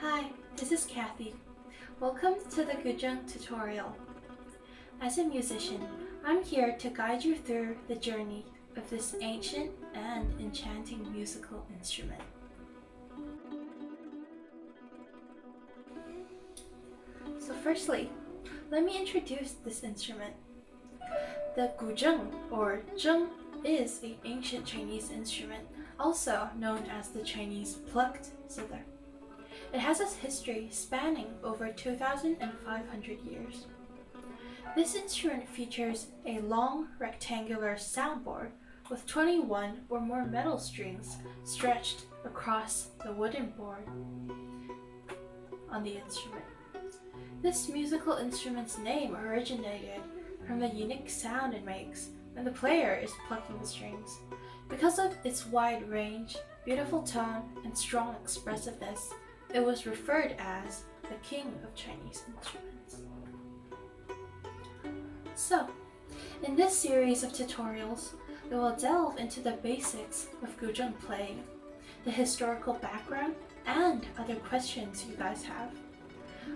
Hi, this is Cathy. Welcome to the Guzheng tutorial. As a musician, I'm here to guide you through the journey of this ancient and enchanting musical instrument. So firstly, let me introduce this instrument. The guzheng, or zheng, is an ancient Chinese instrument, also known as the Chinese plucked zither. It has a history spanning over 2,500 years. This instrument features a long rectangular soundboard with 21 or more metal strings stretched across the wooden board on the instrument. This musical instrument's name originated from the unique sound it makes when the player is plucking the strings. Because of its wide range, beautiful tone, and strong expressiveness, it was referred as the king of Chinese instruments. So, in this series of tutorials, we will delve into the basics of guzheng playing, the historical background, and other questions you guys have.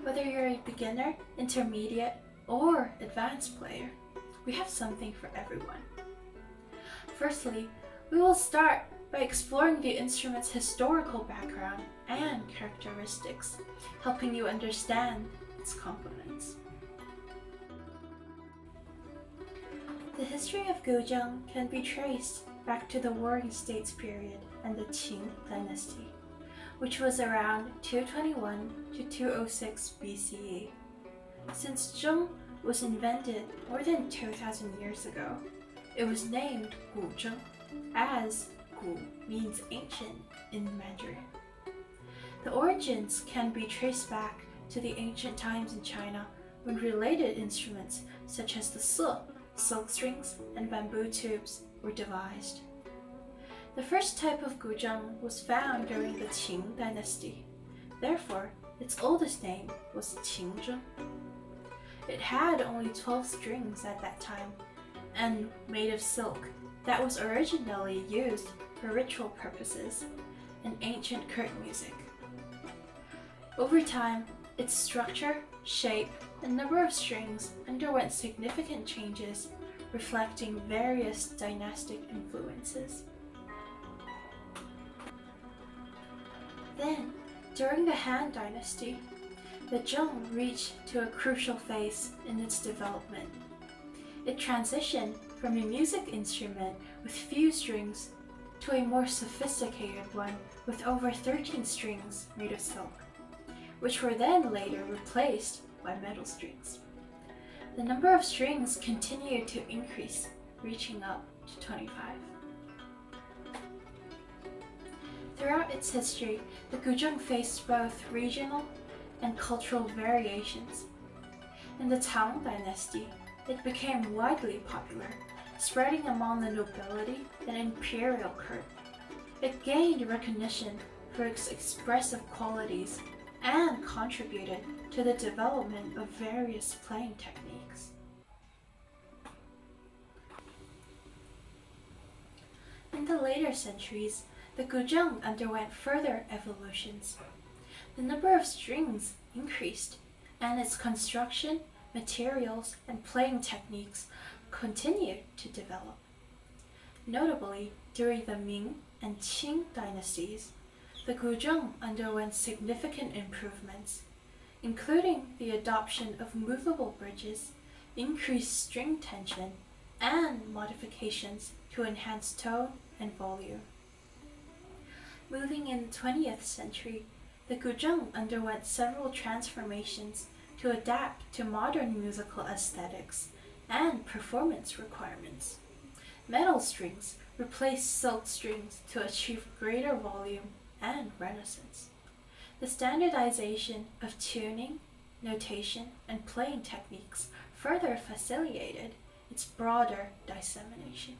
Whether you're a beginner, intermediate, or advanced player, we have something for everyone. Firstly, we will start by exploring the instrument's historical background and characteristics, helping you understand its components. The history of guzheng can be traced back to the Warring States period and the Qing dynasty, which was around 221 to 206 BCE. Since zheng was invented more than 2,000 years ago, it was named guzheng, as gu means ancient in Mandarin. The origins can be traced back to the ancient times in China when related instruments such as the silk strings, and bamboo tubes were devised. The first type of guzheng was found during the Qing dynasty. Therefore, its oldest name was qingzheng. It had only 12 strings at that time and made of silk that was originally used for ritual purposes and ancient court music. Over time, its structure, shape, and number of strings underwent significant changes, reflecting various dynastic influences. Then, during the Han Dynasty, the zheng reached to a crucial phase in its development. It transitioned from a music instrument with few strings to a more sophisticated one with over 13 strings made of silk, which were then later replaced by metal strings. The number of strings continued to increase, reaching up to 25. Throughout its history, the guzheng faced both regional and cultural variations. In the Tang Dynasty, it became widely popular, spreading among the nobility and imperial court. It gained recognition for its expressive qualities and contributed to the development of various playing techniques. In the later centuries, the guzheng underwent further evolutions. The number of strings increased, and its construction, materials, and playing techniques continued to develop. Notably, during the Ming and Qing dynasties, the guzheng underwent significant improvements, including the adoption of movable bridges, increased string tension, and modifications to enhance tone and volume. Moving in the 20th century, the guzheng underwent several transformations to adapt to modern musical aesthetics and performance requirements. Metal strings replaced silk strings to achieve greater volume and resonance. The standardization of tuning, notation, and playing techniques further facilitated its broader dissemination.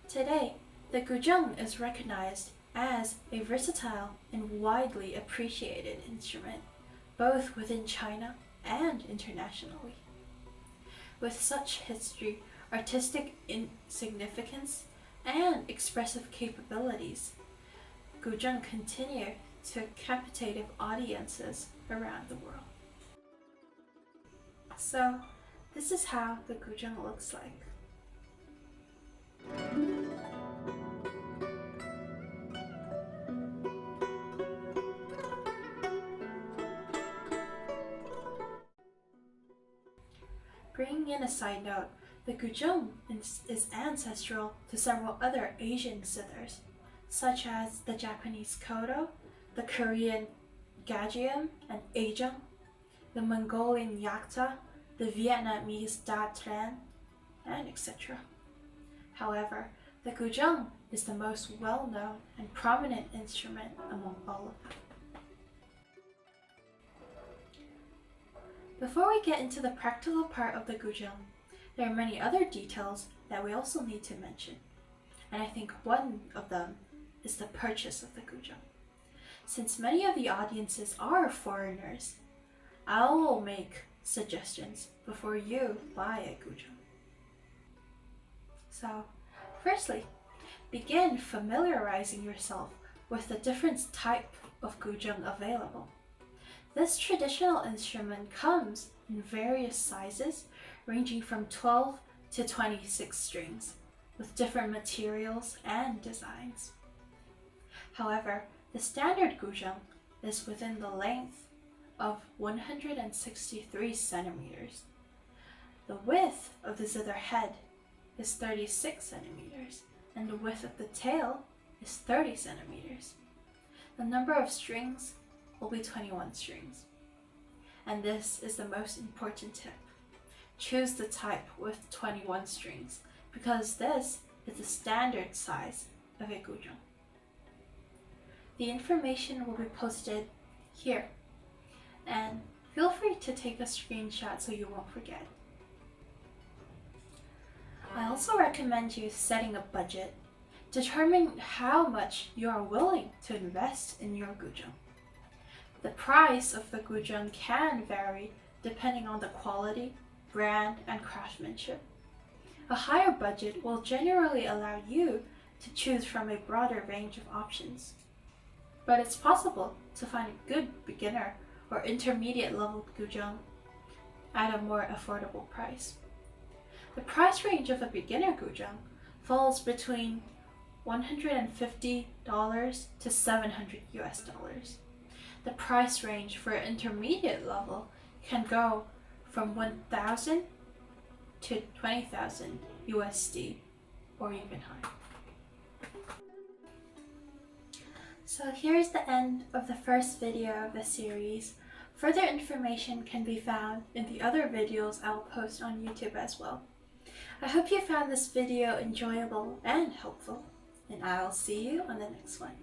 Today, the guzheng is recognized as a versatile and widely appreciated instrument, both within China and internationally. With such history, artistic significance, and expressive capabilities, guzheng continue to captivate audiences around the world. So, this is how the guzheng looks like. Bringing in a side note, the guzheng is ancestral to several other Asian zithers, such as the Japanese koto, the Korean gajium and ajang, the Mongolian yakta, the Vietnamese da tran, and etc. However, the guzheng is the most well-known and prominent instrument among all of them. Before we get into the practical part of the guzheng, there are many other details that we also need to mention, and I think one of them is the purchase of the guzheng. Since many of the audiences are foreigners, I will make suggestions before you buy a guzheng. So, firstly, begin familiarizing yourself with the different type of guzheng available. This traditional instrument comes in various sizes, ranging from 12 to 26 strings, with different materials and designs. However, the standard guzheng is within the length of 163 centimeters. The width of the zither head is 36 centimeters, and the width of the tail is 30 centimeters. The number of strings will be 21 strings. And this is the most important tip. Choose the type with 21 strings, because this is the standard size of a guzheng. The information will be posted here, and feel free to take a screenshot so you won't forget. I also recommend you setting a budget. Determine how much you are willing to invest in your guzheng. The price of the guzheng can vary depending on the quality, brand, and craftsmanship. A higher budget will generally allow you to choose from a broader range of options. But it's possible to find a good beginner or intermediate level guzheng at a more affordable price. The price range of a beginner guzheng falls between $150 to $700. The price range for an intermediate level can go from 1,000 to 20,000 USD or even higher. So here's the end of the first video of the series. Further information can be found in the other videos I'll post on YouTube as well. I hope you found this video enjoyable and helpful, and I'll see you on the next one.